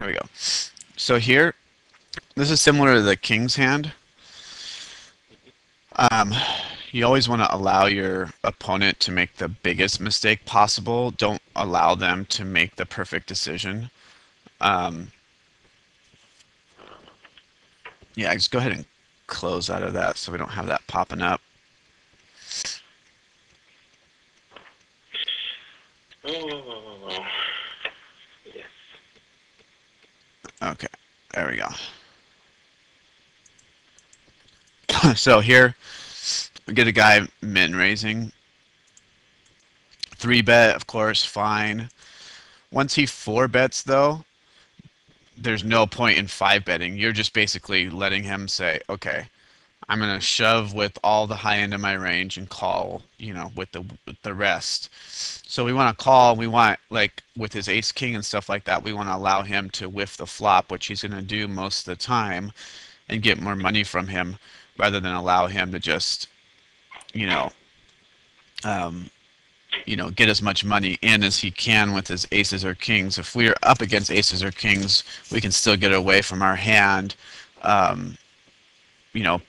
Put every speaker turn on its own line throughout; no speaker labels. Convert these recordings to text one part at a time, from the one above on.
Here we go. So here, this is similar to the king's hand. Um, you always want to allow your opponent to make the biggest mistake possible. Don't allow them to make the perfect decision. Um, yeah, just go ahead and close out of that so we don't have that popping up.
Oh, yes.
Okay, there we go. So here, we get a guy min raising. 3 bet, of course, fine. Once he 4 bets, though, there's no point in 5 betting. You're just basically letting him say, okay, I'm gonna shove with all the high end of my range and call, with the rest. So we want to call. We want like with his ace king and stuff like that. We want to allow him to whiff the flop, which he's gonna do most of the time, and get more money from him, rather than allow him to just, you know, um, get as much money in as he can with his aces or kings. If we're up against aces or kings, we can still get away from our hand. Um,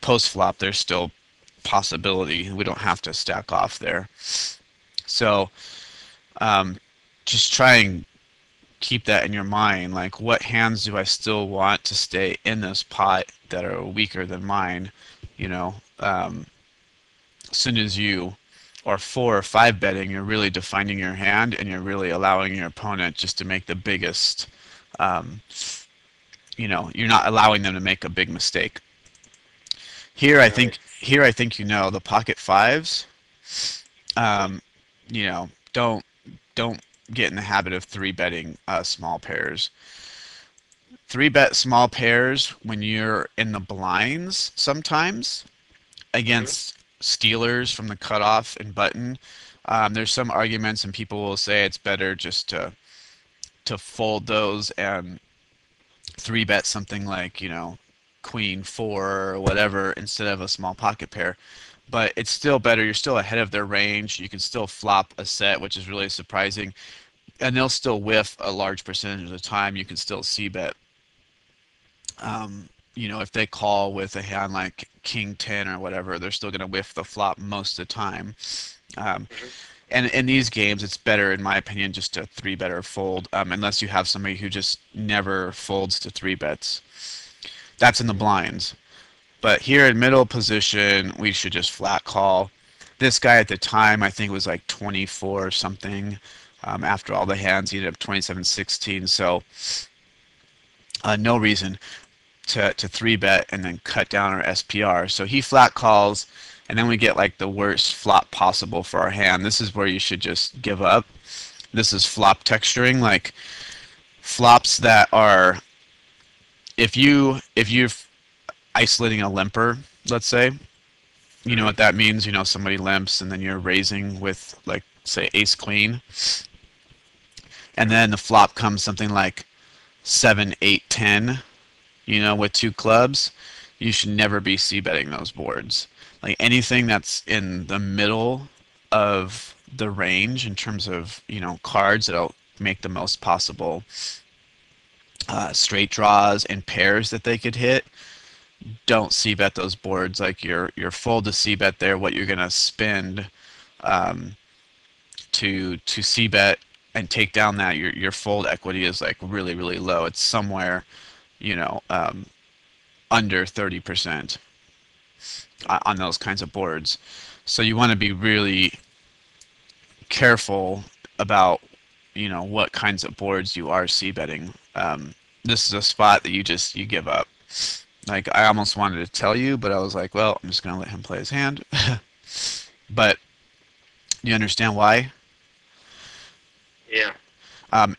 Post flop, there's still possibility. We don't have to stack off there. So um, just try and keep that in your mind. Like, what hands do I still want to stay in this pot that are weaker than mine? As soon as you are 4 or 5 betting, you're really defining your hand and you're really allowing your opponent just to make the biggest. Um, you're not allowing them to make a big mistake. Here, I
Right.
think the pocket fives. Um, don't get in the habit of 3 betting small pairs. 3 bet small pairs when you're in the blinds sometimes
Mm-hmm.
against stealers from the cutoff and button. There's some arguments, and people will say it's better just to fold those and 3 bet something like queen four or whatever instead of a small pocket pair. But it's still better. You're still ahead of their range. You can still flop a set, which is really surprising, and they'll still whiff a large percentage of the time. You can still c bet. If they call with a hand like King 10 or whatever, they're still going to whiff the flop most of the time. Um,
Mm-hmm.
and in these games, it's better, in my opinion, just to 3 bet or fold, unless you have somebody who just never folds to 3 bets. That's in the blinds. But here in middle position, we should just flat call. This guy at the time, I think, was like 24 or something. After all the hands, he ended up 27-16. So no reason to 3 bet and then cut down our SPR. So he flat calls, and then we get like the worst flop possible for our hand. This is where you should just give up. This is flop texturing, like flops that are if you're isolating a limper, let's say, you know
Mm-hmm.
what that means. Somebody limps and then you're raising with like say ace queen, and
Mm-hmm.
then the flop comes something like 7 8 10, with 2 clubs. You should never be c betting those boards. Like anything that's in the middle of the range in terms of cards that'll make the most possible straight draws and pairs that they could hit. Don't c bet those boards. Like you're full to c bet there. What you're gonna spend um, to c bet and take down that your fold equity is like really really low. It's somewhere you know um, under 30% on those kinds of boards. So you want to be really careful about what kinds of boards you are c betting. This is a spot that you give up. Like I almost wanted to tell you, but I was like, well, I'm just gonna let him play his hand. But you understand why?
Yeah.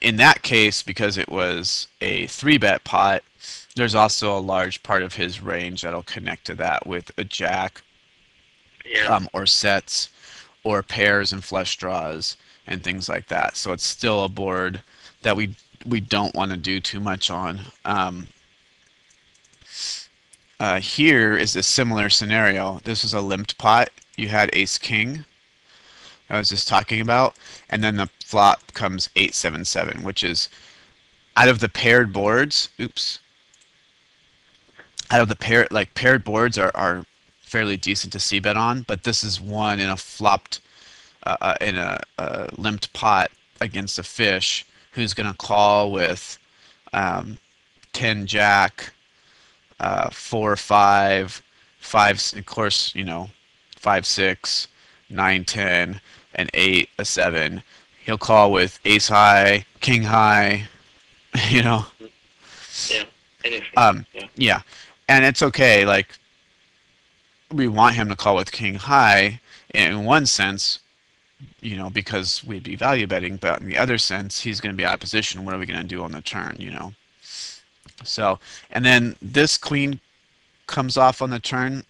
In that case, because it was a 3 bet pot, there's also a large part of his range that'll connect to that with a jack,
Yeah.
or sets, or pairs and flush draws and things like that. So it's still a board that we don't want to do too much on. Here is a similar scenario. This is a limped pot. You had ace king, I was just talking about, and then the flop comes 8 7 7, which is out of the paired boards, oops, out of the paired boards are fairly decent to c bet on, but this is one in a flopped in a limped pot against a fish who's going to call with um, 10 jack, 4 5, 5, of course, 5 6, 9 10, and 8 a 7. He'll call with ace high, king high, you know.
Mm. Yeah. Anything.
Um,
Yeah.
yeah, and it's okay. Like we want him to call with king high in one sense, because we'd be value betting, but in the other sense, he's going to be out of position. What are we going to do on the turn? So, and then this queen comes off on the turn.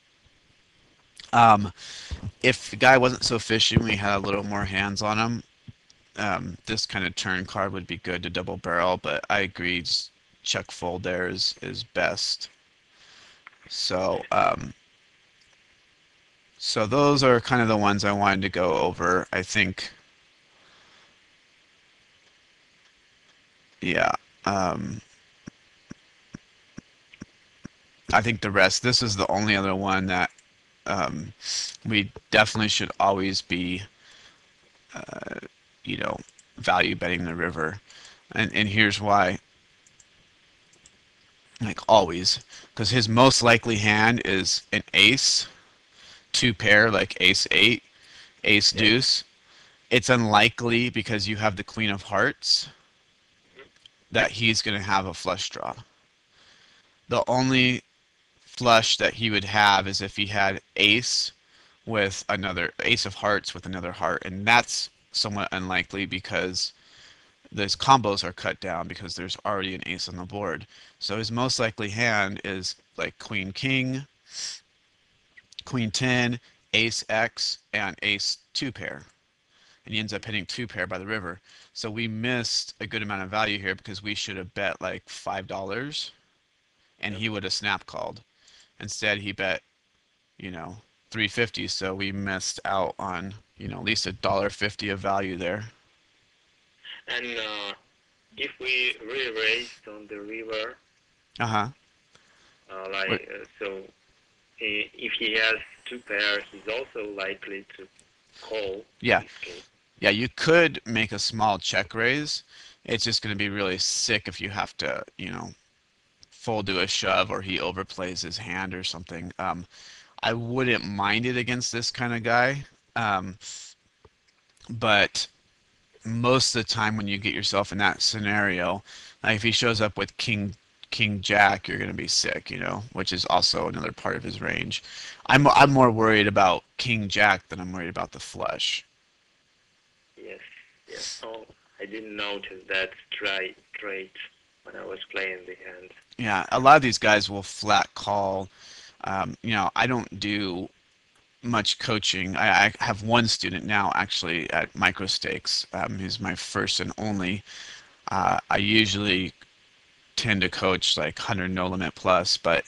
Um, if the guy wasn't so fishy, we had a little more hands on him. This kind of turn card would be good to double barrel, but I agree, check fold there is best. So, so those are kind of the ones I wanted to go over. I think, yeah. Um, I think the rest. This is the only other one that um, we definitely should always be, you know, value betting the river, and here's why. Like always, because his most likely hand is an ace, two pair, like ace eight, ace
Yeah.
deuce. It's unlikely because you have the queen of hearts
Mhm.
that he's going to have a flush draw. The only flush that he would have is if he had ace with another ace of hearts with another heart, and that's somewhat unlikely because those combos are cut down because there's already an ace on the board. So his most likely hand is like queen king, queen 10, ace x, and ace two pair. And he ends up hitting two pair by the river. So we missed a good amount of value here because we should have bet like $5 and
Yeah.
he would have snap called. Instead, he bet, you know, 350, so we missed out on, at least $1.50 of value there.
And if we re-raced on the river,
Uh-huh.
so if he has two pairs, he's also likely to call in
Yeah.
this case.
Yeah, you could make a small check raise. It's just going to be really sick if you have to, fold to a shove or he overplays his hand or something. I wouldn't mind it against this kind of guy. Um, but most of the time when you get yourself in that scenario, like if he shows up with king jack, you're going to be sick, which is also another part of his range. I'm more worried about king jack than I'm worried about the flush.
Yes, yes. Oh, I didn't notice that trait when I was playing the hand.
Yeah, a lot of these guys will flat call. I don't do much coaching. I have one student now actually at microstakes. He's my first and only. I usually tend to coach like 100 no limit plus, but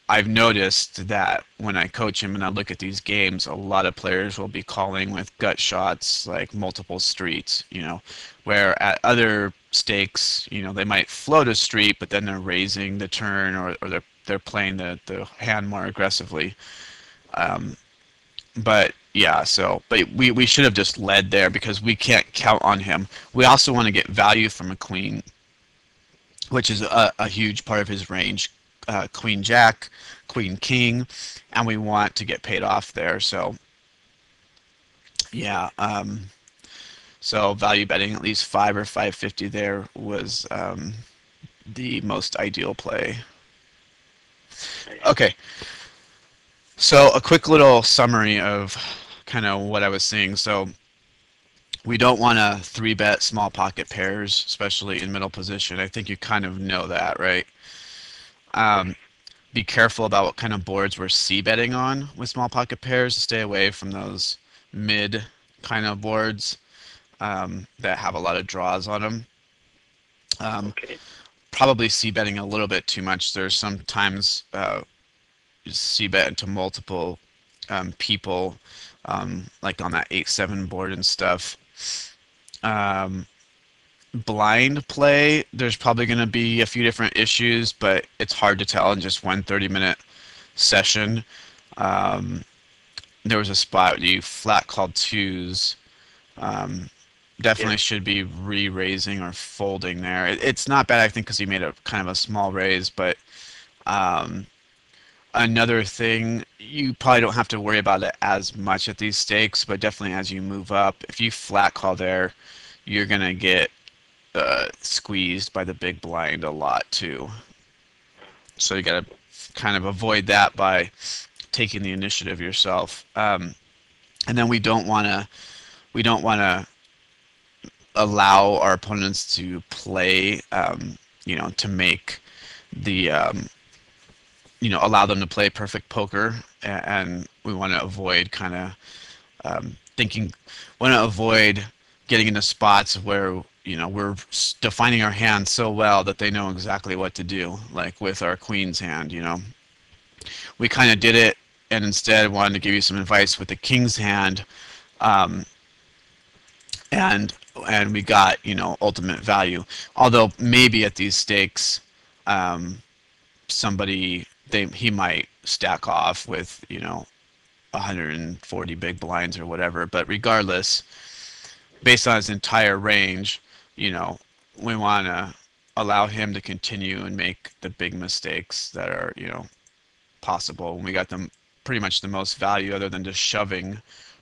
I've noticed that when I coach him and I look at these games, a lot of players will be calling with gut shots, like multiple streets, where at other stakes, they might float a street, but then they're raising the turn or they're playing the hand more aggressively. Um, but yeah, but we should have just led there because we can't count on him. We also want to get value from a queen, which is a huge part of his range. Queen Jack, Queen King, and we want to get paid off there. So
Yes,
yeah, so value betting at least 5 or 550 there was the most ideal play.
I see.
Okay, so a quick little summary of kind of what I was seeing. So we don't want to three bet small pocket pairs, especially in middle position. I think you kind of know that, right?
Yes,
Um, be careful about what kind of boards we're c betting on with small pocket pairs. Stay away from those mid kind of boards that have a lot of draws on them. Um,
okay.
Probably c betting a little bit too much. There's sometimes c bet into multiple people, like on that 8-7 board and stuff. Um, blind play, there's probably going to be a few different issues, but it's hard to tell in just one 30-minute session. Um, there was a spot you flat called twos. Um,
Yeah.
Definitely should be re-raising or folding there. It's not bad, I think, because he made a kind of a small raise, but um, another thing, you probably don't have to worry about it as much at these stakes, but definitely as you move up, if you flat call there, you're gonna get squeezed by the big blind a lot too. So you gotta kind of avoid that by taking the initiative yourself. And then we don't wanna allow our opponents to play, to make the allow them to play perfect poker, and we want to avoid kind of thinking, want to avoid getting into spots where we're defining our hand so well that they know exactly what to do. Like with our queen's hand, we kind of did it, and instead wanted to give you some advice with the king's hand, um, and and we got ultimate value. Although maybe at these stakes, um, somebody he might stack off with 140 big blinds or whatever. But regardless, based on his entire range, you know, we want to allow him to continue and make the big mistakes that are, possible. When we got them pretty much the most value other than just shoving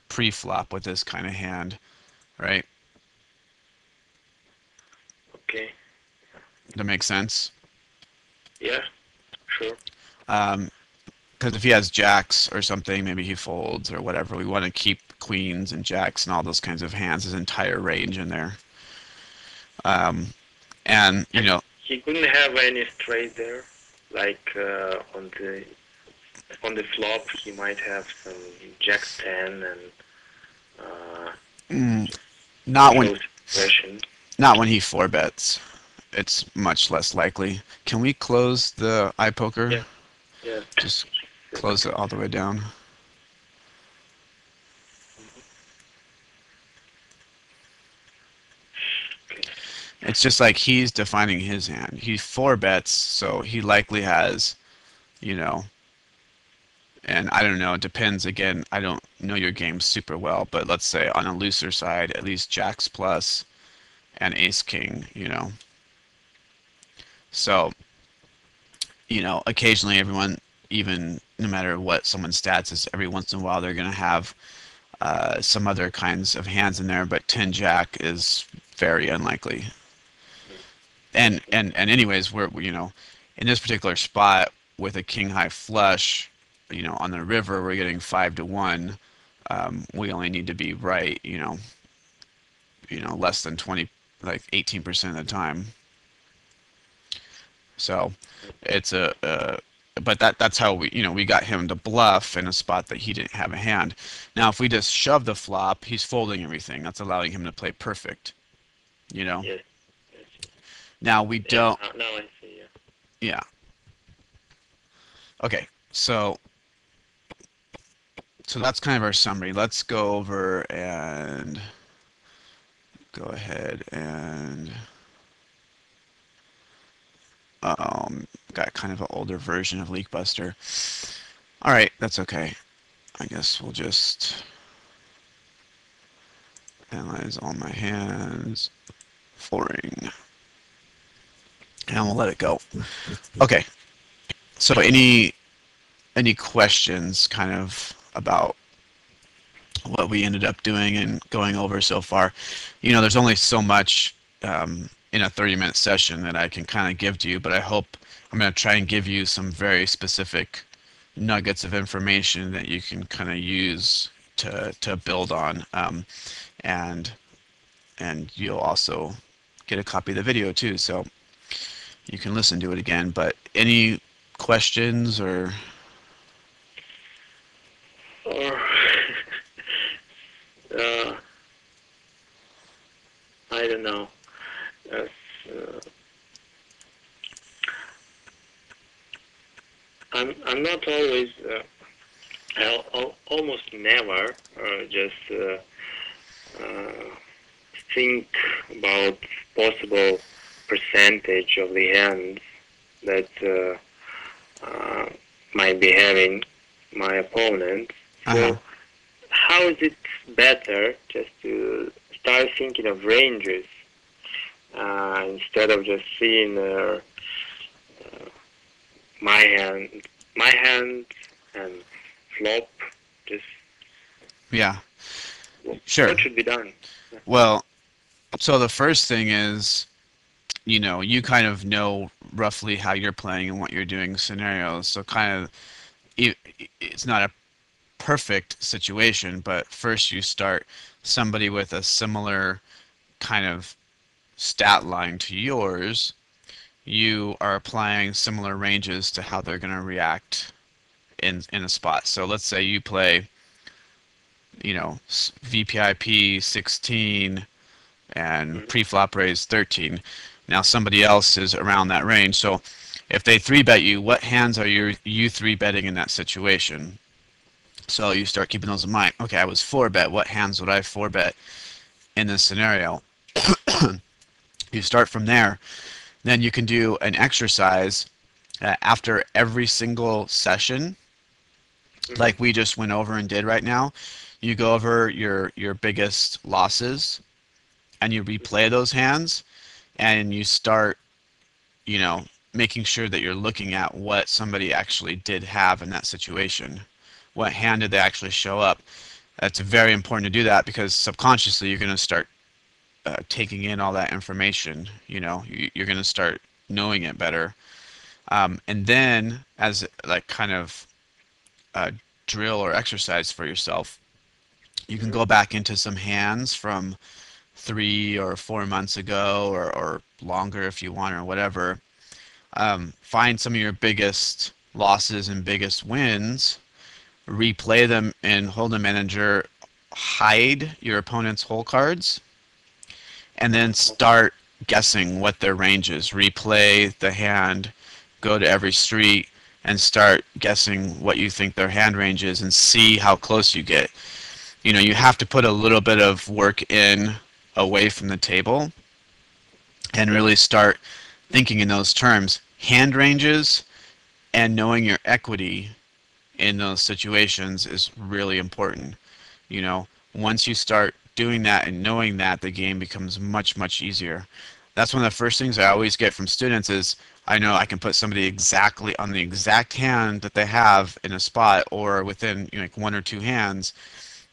pre-flop with this kind of hand, right?
Okay.
That makes sense.
Yeah. Sure.
Um, because if he has jacks or something, maybe he folds or whatever. We want to keep queens and jacks and all those kinds of hands, his entire range in there. Um, and
And he couldn't have any straight there, like on the flop he might have some jack ten and
mm,
just
not when
close expression.
not when he four bets. It's much less likely. Can we close the eye poker?
Yeah. Yeah.
Just close it all the way down.
Okay.
It's just like he's defining his hand. He four bets, so he likely has, you know, and I don't know, it depends. Again, I don't know your game super well, but let's say on a looser side, at least jacks plus and ace king, So, occasionally everyone, even no matter what someone's stats is, every once in a while they're going to have some other kinds of hands in there, but 10 jack is very unlikely. And anyways, in this particular spot with a king high flush, on the river we're getting 5-1. We only need to be right, less than 20, like 18% of the time. So it's but that's how we got him to bluff in a spot that he didn't have a hand. Now, if we just shove the flop, he's folding everything. That's allowing him to play perfect, you know.
Yes. Yes.
Now we
Yeah.
don't,
Now I see. Yeah.
yeah. Okay, so that's kind of our summary. Let's go over and go ahead and got kind of an older version of Leakbuster. All right, that's okay. I guess we'll just analyze all my hands, flooring, and we'll let it go. Okay, so any questions kind of about what we ended up doing and going over so far? There's only so much in a 30-minute session that I can kind of give to you, but I hope I'm going to try and give you some very specific nuggets of information that you can kind of use to build on, and you'll also get a copy of the video too, so you can listen to it again. But any questions or
Or uh, I don't know. Uh, uh, I'm not always. Almost never just uh, think about possible percentage of the hands that uh, might be having my opponent.
Uh-huh.
So how is it better just to start thinking of ranges instead of just seeing my hand, my hand and flop? Just
Yeah.
what
Sure.
should be done?
Well, so the first thing is, you kind of know roughly how you're playing and what you're doing scenarios. So kind of it, it's not a perfect situation, but first you start somebody with a similar kind of stat line to yours. You are applying similar ranges to how they're going to react in a spot. So let's say you play, VPIP 16 and
Mm-hmm.
pre-flop raise 13. Now somebody else is around that range. So if they three bet you, what hands are you three betting in that situation? So you start keeping those in mind. Okay, I was four bet. What hands would I four bet in this scenario? You start from there. Then you can do an exercise after every single session,
Mm-hmm.
like we just went over and did right now. You go over your biggest losses and you replay those hands and you start, you know, making sure that you're looking at what somebody actually did have in that situation. What hand did they actually show up? That's very important to do that because subconsciously you're going to start taking in all that information. You're going to start knowing it better. And then, as like kind of a drill or exercise for yourself, you can
Mm-hmm.
go back into some hands from 3 or 4 months ago or longer if you want or whatever. Find some of your biggest losses and biggest wins, replay them in Hold'em Manager, hide your opponent's hole cards, and then start guessing what their range is. Replay the hand, go to every street, and start guessing what you think their hand range is and see how close you get. You have to put a little bit of work in away from the table and
Yeah.
really start thinking in those terms. Hand ranges and knowing your equity in those situations is really important. Once you start doing that and knowing that, the game becomes much, much easier. That's one of the first things I always get from students is I know I can put somebody exactly on the exact hand that they have in a spot or within like one or two hands,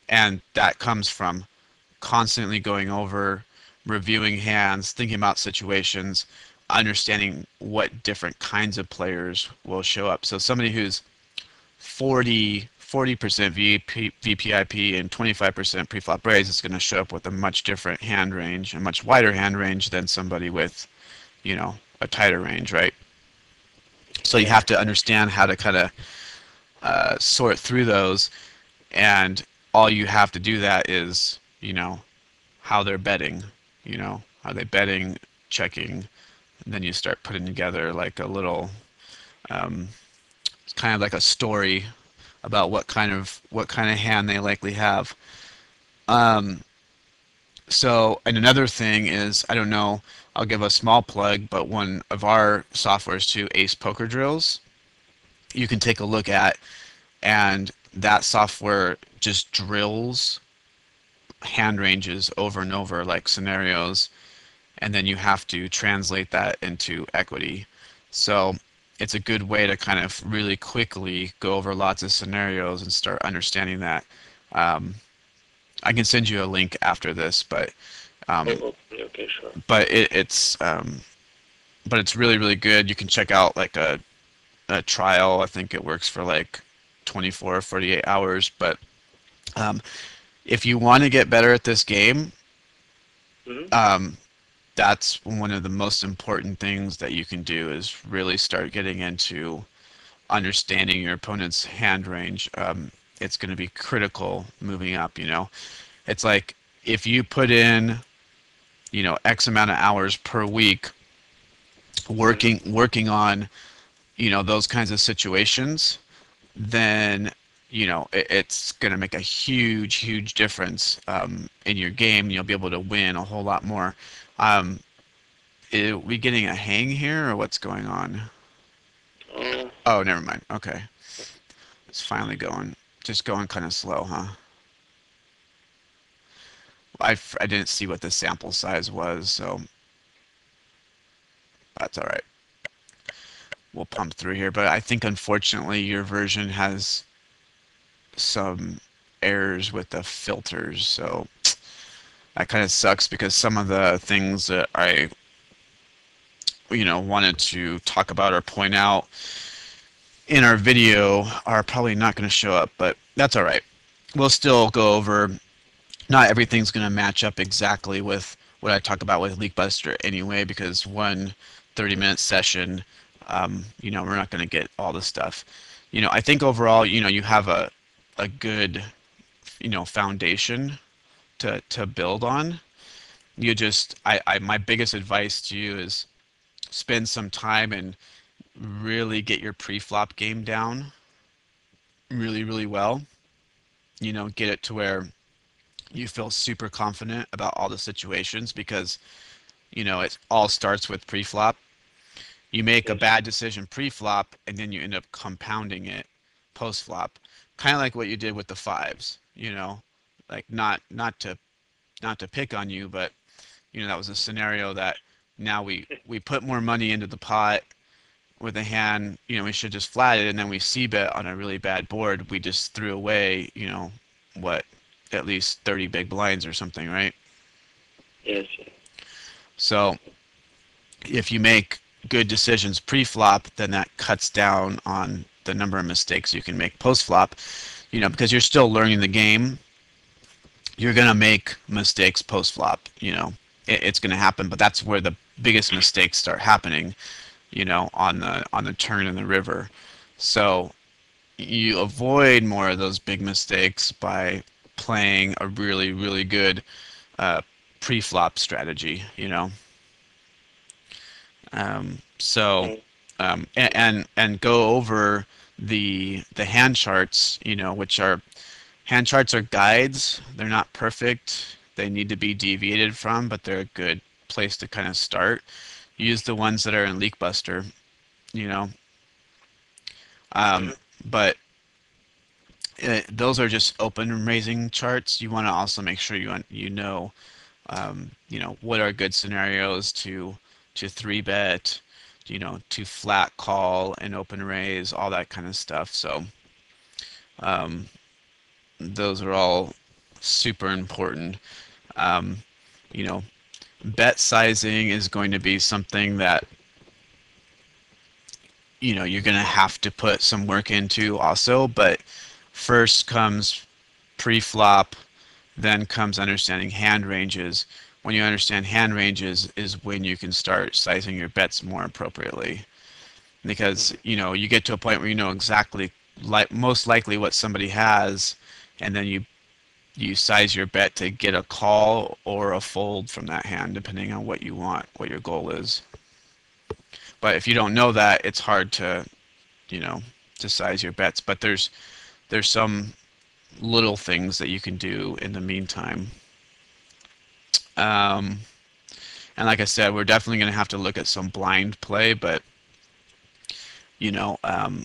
and that comes from constantly going over, reviewing hands, thinking about situations, understanding what different kinds of players will show up. So somebody who's 40% VPIP and 25% preflop raise is going to show up with a much different hand range, a much wider hand range than somebody with, a tighter range, right? So you
Yeah.
have to understand how to kind of sort through those, and all you have to do that is, how they're betting, are they betting, checking, and then you start putting together like a little, it's kind of like a story about what kind of hand they likely have. Um, so, and another thing is, I don't know, I'll give a small plug, but one of our softwares too, Ace Poker Drills, you can take a look at, and that software just drills hand ranges over and over like scenarios, and then you have to translate that into equity. So it's a good way to kind of really quickly go over lots of scenarios and start understanding that. Um, I can send you a link after this, but
Oh,
um,
okay, okay, sure.
but it's really really good. You can check out like a trial. I think it works for like 24 or 48 hours. But um, if you want to get better at this game,
Mm-hmm.
um, that's one of the most important things that you can do is really start getting into understanding your opponent's hand range. It's going to be critical moving up. It's like if you put in, X amount of hours per week
Mm-hmm.
working on, those kinds of situations, then it's going to make a huge, huge difference in your game. You'll be able to win a whole lot more. Um, are we getting a hang here, or what's going on?
Oh,
Oh, never mind. Okay, it's finally going. Just going kind of slow, huh? I didn't see what the sample size was, so that's all right. We'll pump through here, but I think unfortunately your version has some errors with the filters, so that kind of sucks because some of the things that I wanted to talk about or point out in our video are probably not going to show up, but that's all right. We'll still go over. Not everything's going to match up exactly with what I talk about with Leakbuster anyway, because one 30-minute session, we're not going to get all the stuff. I think overall, you have a good, foundation to build on. You just, my biggest advice to you is spend some time and really get your pre-flop game down really, really well. Get it to where you feel super confident about all the situations because, it all starts with pre-flop. You make a
yes,
bad decision pre-flop and then you end up compounding it post-flop. Kind of like what you did with the fives. Like not to pick on you, but that was a scenario that now we put more money into the pot with a hand, we should just flat it, and then we c-bet on a really bad board. We just threw away, what, at least 30 big blinds or something, right?
yes, yes.
So if you make good decisions pre-flop, then that cuts down on the number of mistakes you can make post-flop, because you're still learning the game. You're going to make mistakes post-flop, it's going to happen, but that's where the biggest mistakes start happening, on the turn in the river. So you avoid more of those big mistakes by playing a really, really good uh, pre-flop strategy, So,
Oh,
and go over the hand charts, which are hand charts are guides. They're not perfect. They need to be deviated from, but they're a good place to kind of start. Use the ones that are in Leakbuster, you know.
mhm,
But those are just open raising charts. You want to also make sure what are good scenarios to three bet, to flat call and open raise, all that kind of stuff. So those are all super important. Um, you know, Bet sizing is going to be something that you're going to have to put some work into also. But first comes pre-flop, then comes understanding hand ranges. When you understand hand ranges is when you can start sizing your bets more appropriately. Because,
mhm.
you get to a point where you know exactly most likely what somebody has, and then you size your bet to get a call or a fold from that hand, depending on what you want, what your goal is. But if you don't know that, it's hard you know, to size your bets. But there's some little things that you can do in the meantime. Um, and like I said, we're definitely going to have to look at some blind play, but you know, um,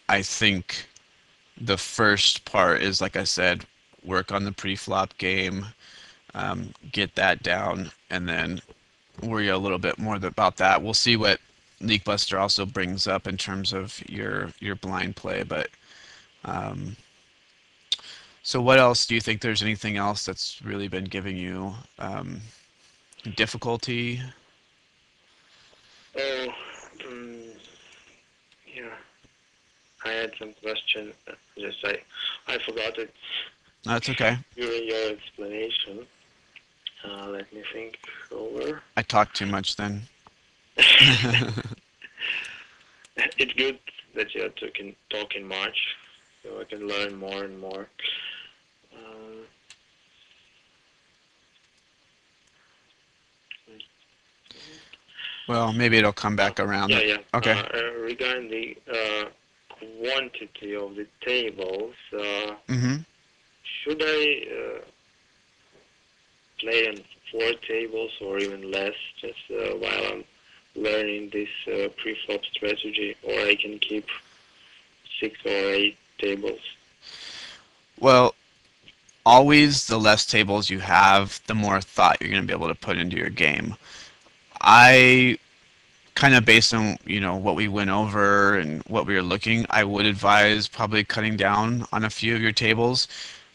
I think the first part is, like I said, work on the pre-flop game, get that down, and then worry a little bit more about that. We'll see what Leakbuster also brings up in terms of your blind play. But so, what else do you think? There's anything else that's really been giving you difficulty?
Oh, mm, yeah. I had some question. Just I forgot it
That's okay.
during your explanation. Let me think over.
I talk too much then.
It's good that you're talking much, so I can learn more and more. Um,
Well, maybe it'll come back around.
yeah, yeah.
Okay.
Regarding the quantity of the tables.
Hmm.
Should I play on 4 tables or even less, just while I'm learning this pre-flop strategy, or I can keep 6 or 8 tables?
Well, always the less tables you have, the more thought you're going to be able to put into your game. I kind of based on what we went over and what we were looking, I would advise probably cutting down on a few of your tables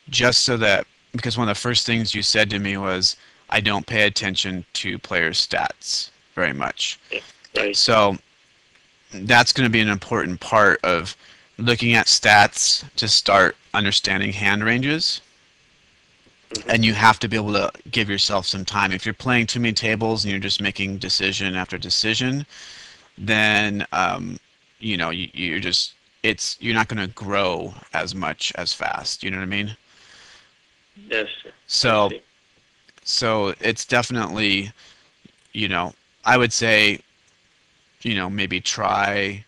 just so that because one of the first things you said to me was I don't pay attention to players' stats very much.
Yeah, right.
So that's going to be an important part of looking at stats to start understanding hand ranges.
Hmm.
And you have to be able to give yourself some time. If you're playing too many tables and you're just making decision after decision, then you're just you're not going to grow as much as fast. You know what I mean?
Yes, I
So
see.
it's definitely I would say maybe try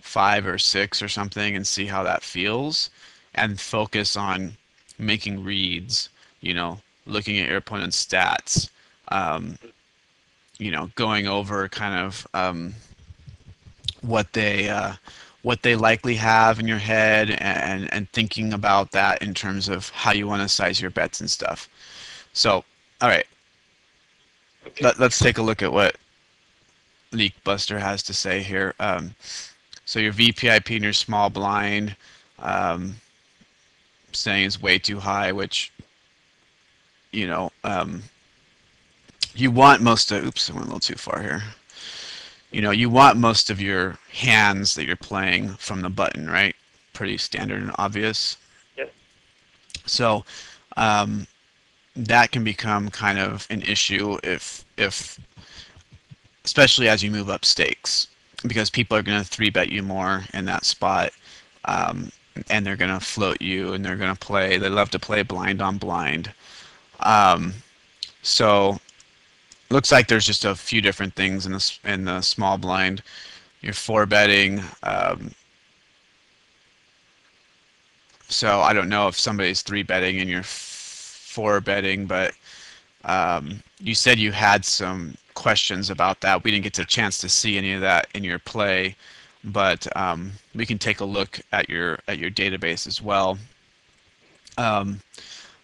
5 or 6 or something and see how that feels, and focus on making reads. Looking at your opponent's stats. Um, going over kind of what they uh, what they likely have in your head, and thinking about that in terms of how you want to size your bets and stuff. So, all right,
Okay.
let's take a look at what Leak Buster has to say here. So your VPIP and your small blind um, saying is way too high, which you know you want most of. Oops, I went a little too far here. You want most of your hands that you're playing from the button, right? Pretty standard and obvious.
Yes.
So um, that can become kind of an issue if especially as you move up stakes, because people are going to three bet you more in that spot, um, and they're going to float you, and they're going to play. They love to play blind on blind. Um, so looks like there's just a few different things in the small blind. You're four betting. So I don't know if somebody's three betting and you're four betting, but you said you had some questions about that. We didn't get a chance to see any of that in your play, but we can take a look at your database as well. Um,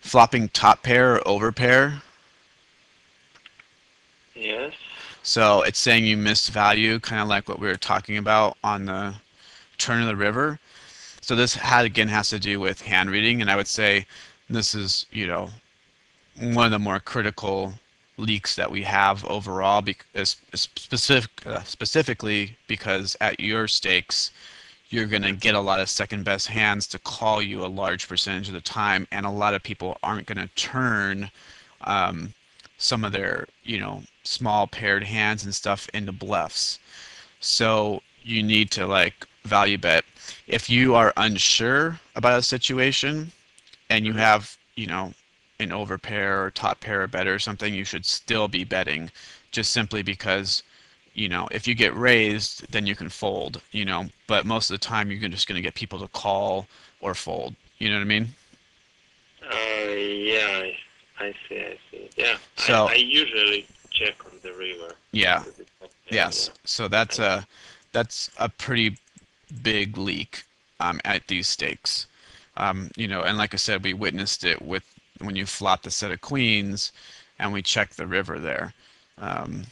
Flopping top pair or over pair.
Yes.
So it's saying you missed value, kind of like what we were talking about on the turn of the river. So this again has to do with hand reading, and I would say this is one of the more critical leaks that we have overall, because specifically because at your stakes you're going to get a lot of second best hands to call you a large percentage of the time, and a lot of people aren't going to turn um, some of their small paired hands and stuff into bluffs. So you need to like value bet. If you are unsure about a situation and you
Hmm.
have, an overpair or top pair or better or something, you should still be betting, just simply because, if you get raised, then you can fold, but most of the time you're just going to get people to call or fold. You know what I mean?
Yeah, I see, I see. Yeah,
So,
I usually check on the river
yeah,
to the top pair,
yes.
yeah.
So
I see.
that's a pretty big leak at these stakes. And like I said, we witnessed it with when you flopped a set of queens, and we checked the river there. Um,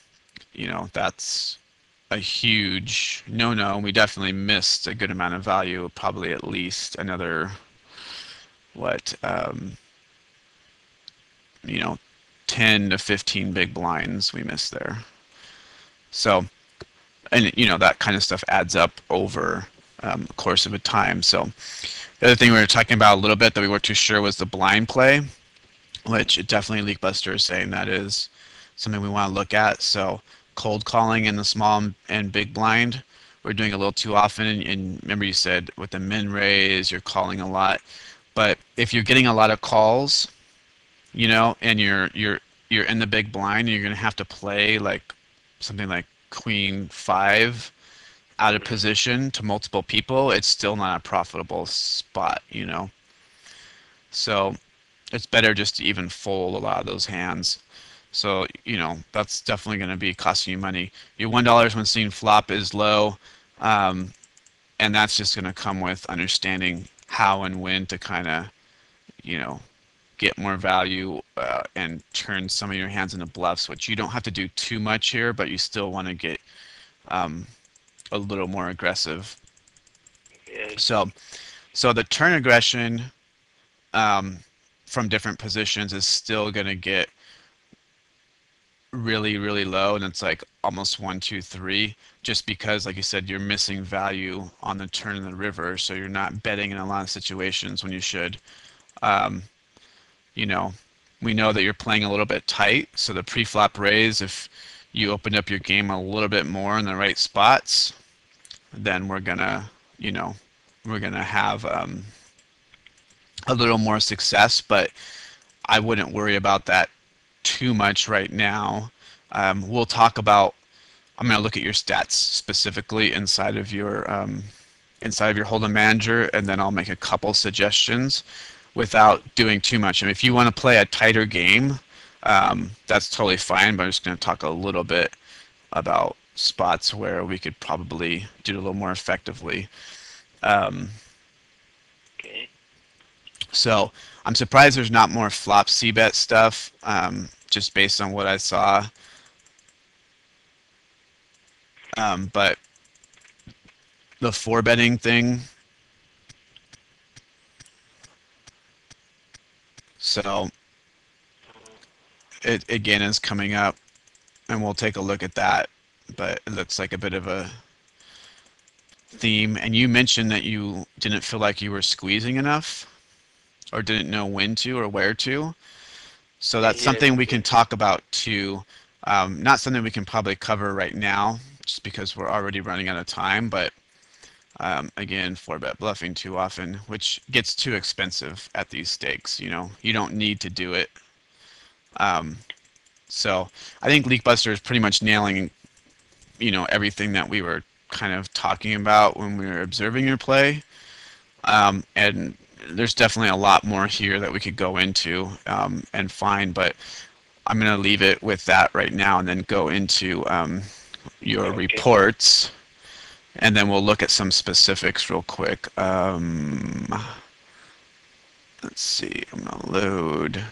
that's a huge no-no. We definitely missed a good amount of value, probably at least another what, you know, 10 to 15 big blinds we missed there. So, and that kind of stuff adds up over the course of a time. So the other thing we were talking about a little bit that we weren't too sure was the blind play, which it definitely Leakbuster is saying that is something we want to look at. So cold calling in the small and big blind, we're doing a little too often. And remember, you said with the min raise, you're calling a lot. But if you're getting a lot of calls, and you're in the big blind, and you're gonna have to play like something like Queen 5. out of position to multiple people, it's still not a profitable spot, you know. So it's better just to even fold a lot of those hands. So, you know, that's definitely going to be costing you money. Your $1 when seeing flop is low, um, and that's just going to come with understanding how and when to kind of, you know, get more value and turn some of your hands into bluffs, which you don't have to do too much here, but you still want to get a little more aggressive.
Yes.
So, so the turn aggression um, from different positions is still going to get really, really low, and it's like almost one, two, three, just because, like you said, you're missing value on the turn in the river, so you're not betting in a lot of situations when you should. Um, you know, we know that you're playing a little bit tight, so the pre-flop raise, if you open up your game a little bit more in the right spots, then we're gonna, you know, we're gonna have a little more success, but I wouldn't worry about that too much right now. We'll talk about. I'm going to look at your stats specifically inside of your Hold'em manager, and then I'll make a couple suggestions without doing too much. I mean, if you want to play a tighter game, that's totally fine. But I'm just going to talk a little bit about spots where we could probably do it a little more effectively. Um,
Okay.
so I'm surprised there's not more flop c bet stuff, just based on what I saw. But the four betting thing, so it again is coming up, and we'll take a look at that. But it looks like a bit of a theme. And you mentioned that you didn't feel like you were squeezing enough, or didn't know when to or where to. So that's
Yes.
something we
Yes.
can talk about too. Not something we can probably cover right now, just because we're already running out of time. But again, four bet bluffing too often, which gets too expensive at these stakes. You know, you don't need to do it. Um, so I think Leak Buster is pretty much nailing, you know, everything that we were kind of talking about when we were observing your play. And there's definitely a lot more here that we could go into and find, but I'm going to leave it with that right now and then go into your
Okay.
reports, and then we'll look at some specifics real quick. Let's see, I'm going to load.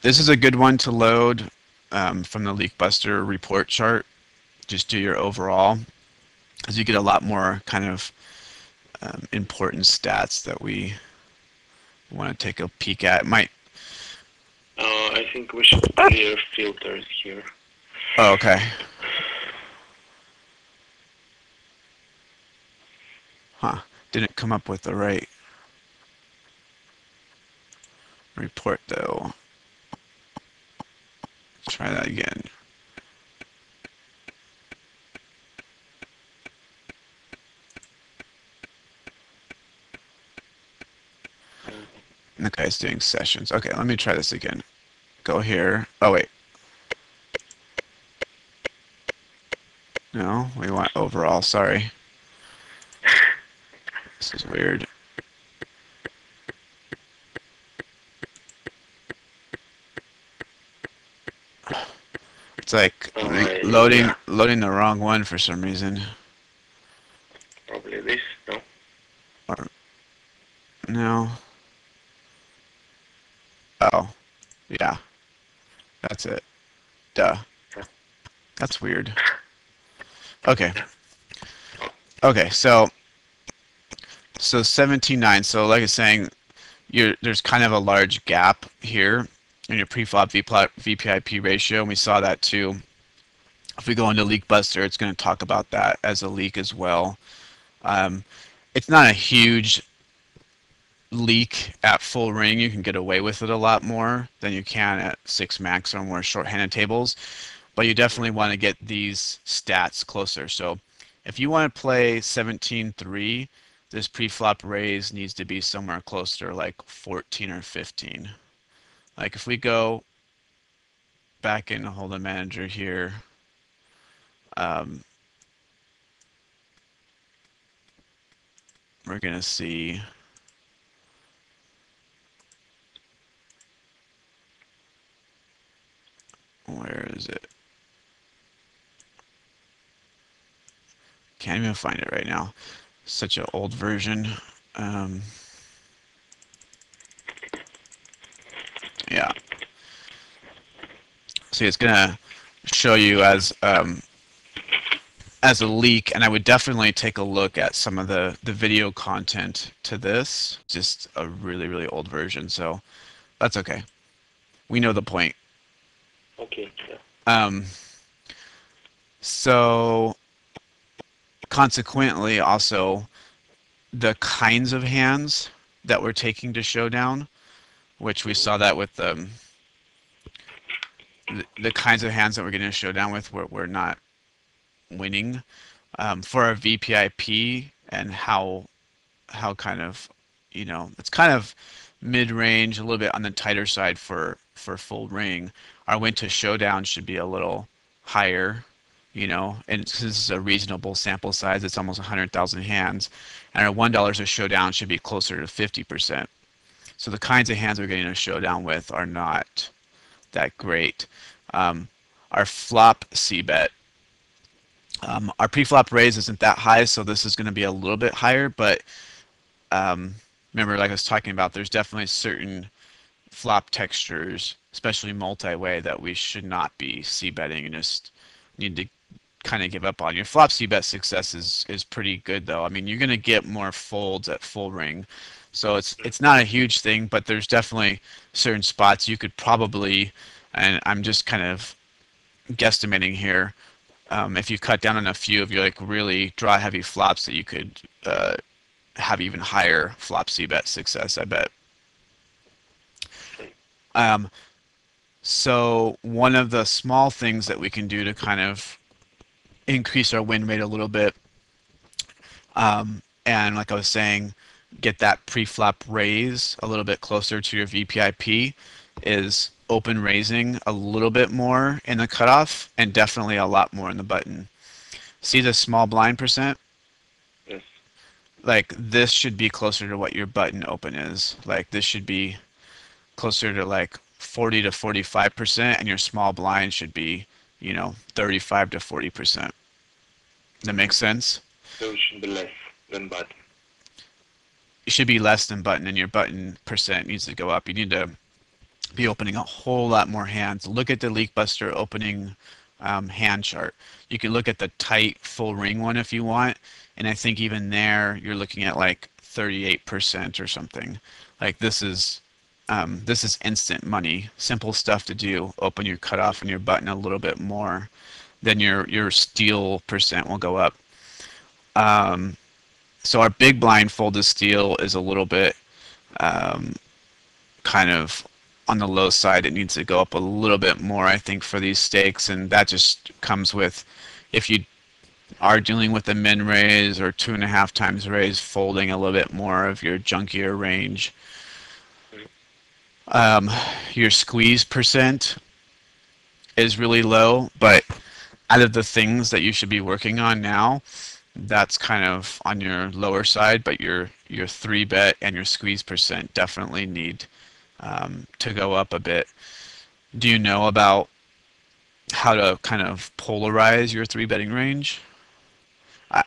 This is a good one to load from the Leakbuster report chart. Just do your overall, because you get a lot more kind of important stats that we want to take a peek at. It might.
I think we should clear filters here.
Oh, okay. Huh. Didn't come up with the right report though. Try that again. Okay, it's doing sessions. Okay, let me try this again. Go here. Oh wait. No, we want overall. Sorry. This is weird. It's like
Yeah.
loading the wrong one for some reason.
Probably this. No.
Or no. Oh, yeah. That's it. Duh. That's weird. Okay. Okay, so 17.9. So like I was saying, there's kind of a large gap here in your pre-flop VPIP ratio, and we saw that too. If we go into Leak Buster, it's going to talk about that as a leak as well. Um, it's not a huge leak at full ring. You can get away with it a lot more than you can at six max or more short-handed tables, but you definitely want to get these stats closer. So if you want to play 17-3, this pre-flop raise needs to be somewhere closer, like 14 or 15. Like if we go back in Hold'em Manager here, um, we're gonna see, where is it? Can't even find it right now. Such an old version. Um, yeah. See, it's gonna show you as a leak, and I would definitely take a look at some of the video content to this. Just a really really old version, so that's okay. We know the point.
Okay. Yeah.
Um, so consequently, also the kinds of hands that we're taking to showdown, which we
Hmm.
saw that with the kinds of hands that we're getting a showdown with, we're not winning. For our VPIP and how kind of, it's kind of mid-range, a little bit on the tighter side for full ring. Our win to showdown should be a little higher, and this is a reasonable sample size. It's almost 100,000 hands, and our $1 a showdown should be closer to 50%. So the kinds of hands we're getting a showdown with are not that great. Um, our flop C bet, our pre-flop raise isn't that high, so this is going to be a little bit higher, but um, remember, like I was talking about, there's definitely certain flop textures, especially multi-way, that we should not be c-betting and just need to kind of give up on. Your flop c-bet success is pretty good though. I mean, you're going to get more folds at full ring, so it's not a huge thing, but there's definitely certain spots you could probably, and I'm just kind of guesstimating here. If you cut down on a few of your like really draw heavy flops, that you could have even higher flop c bet success, I bet. Um, so one of the small things that we can do to kind of increase our win rate a little bit, and like I was saying, get that pre-flop raise a little bit closer to your VPIP, is open raising a little bit more in the cutoff and definitely a lot more in the button. See the small blind percent?
Yes.
Like this should be closer to what your button open is. Like this should be closer to like 40 to 45%, and your small blind should be, 35 to 40%. That
Hmm.
makes sense?
So it should be less than button.
It should be less than button, and your button percent needs to go up. You need to be opening a whole lot more hands. Look at the Leak Buster opening hand chart. You can look at the tight full ring one if you want, and I think even there you're looking at like 38% or something. Like this is instant money, simple stuff to do. Open your cutoff and your button a little bit more, then your steal percent will go up. So our big blind fold to steal is a little bit kind of on the low side. It needs to go up a little bit more, I think, for these stakes, and that just comes with, if you are dealing with a min raise or 2.5 times raise, folding a little bit more of your junkier range.
Hmm.
Your squeeze percent is really low, but out of the things that you should be working on now, that's kind of on your lower side, but your three bet and your squeeze percent definitely need to go up a bit. Do you know about how to kind of polarize your three betting range? I,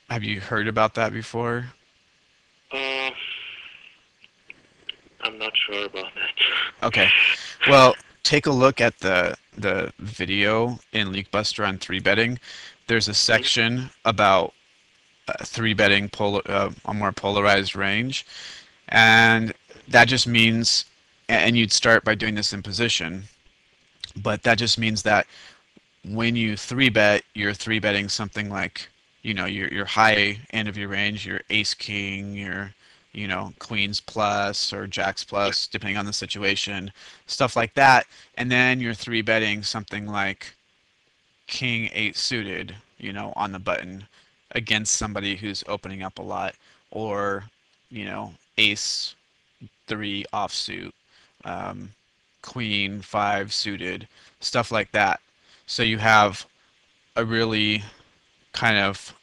have you heard about that before?
Uh, I'm not sure about that.
Okay. Well, take a look at the video in LeakBuster on three betting. There's a
Hmm.
section about three betting a more polarized range, and that just means, and you'd start by doing this in position, but that just means that when you three bet, you're three betting something like, your high end of your range, your ace king, your, queens plus or jacks
Yeah.
plus, depending on the situation, stuff like that. And then you're three betting something like king eight suited, on the button against somebody who's opening up a lot, or, ace three offsuit, um, queen five suited, stuff like that. So you have a really kind of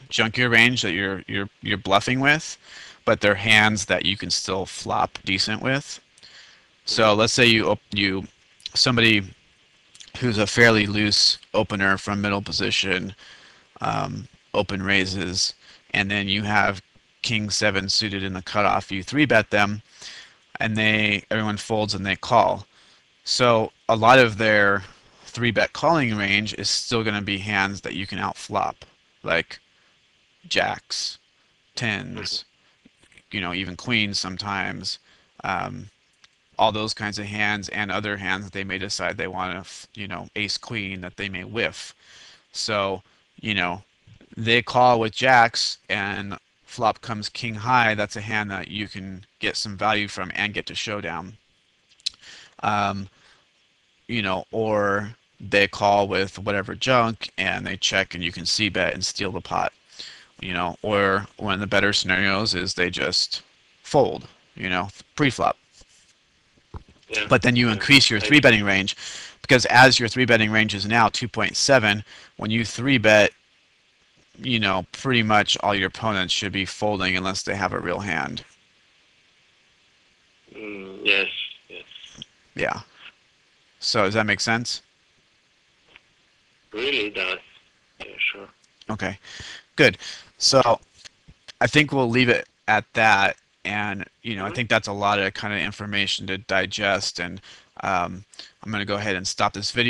junkier range that you're bluffing with, but they're hands that you can still flop decent with. So let's say you somebody who's a fairly loose opener from middle position open raises, and then you have king seven suited in the cutoff. You three bet them, and everyone folds and they call. So a lot of their three bet calling range is still going to be hands that you can outflop, like jacks, tens, even queens sometimes. Um, all those kinds of hands and other hands that they may decide they want to, ace queen that they may whiff. So, you know, they call with jacks and flop comes king high. That's a hand that you can get some value from and get to showdown. Um, or they call with whatever junk and they check and you can c bet and steal the pot. Or one of the better scenarios is they just fold, pre-flop.
Yeah.
But then you
Yeah.
increase your
I
three betting range because as your three betting range is now 2.7, when you three bet, pretty much all your opponents should be folding unless they have a real hand.
yes. Yes.
Yeah. So does that make sense?
Really does. Yeah. Sure.
Okay, good. So I think we'll leave it at that. And, I
Mm-hmm.
think that's a lot of kind of information to digest. And I'm going to go ahead and stop this video.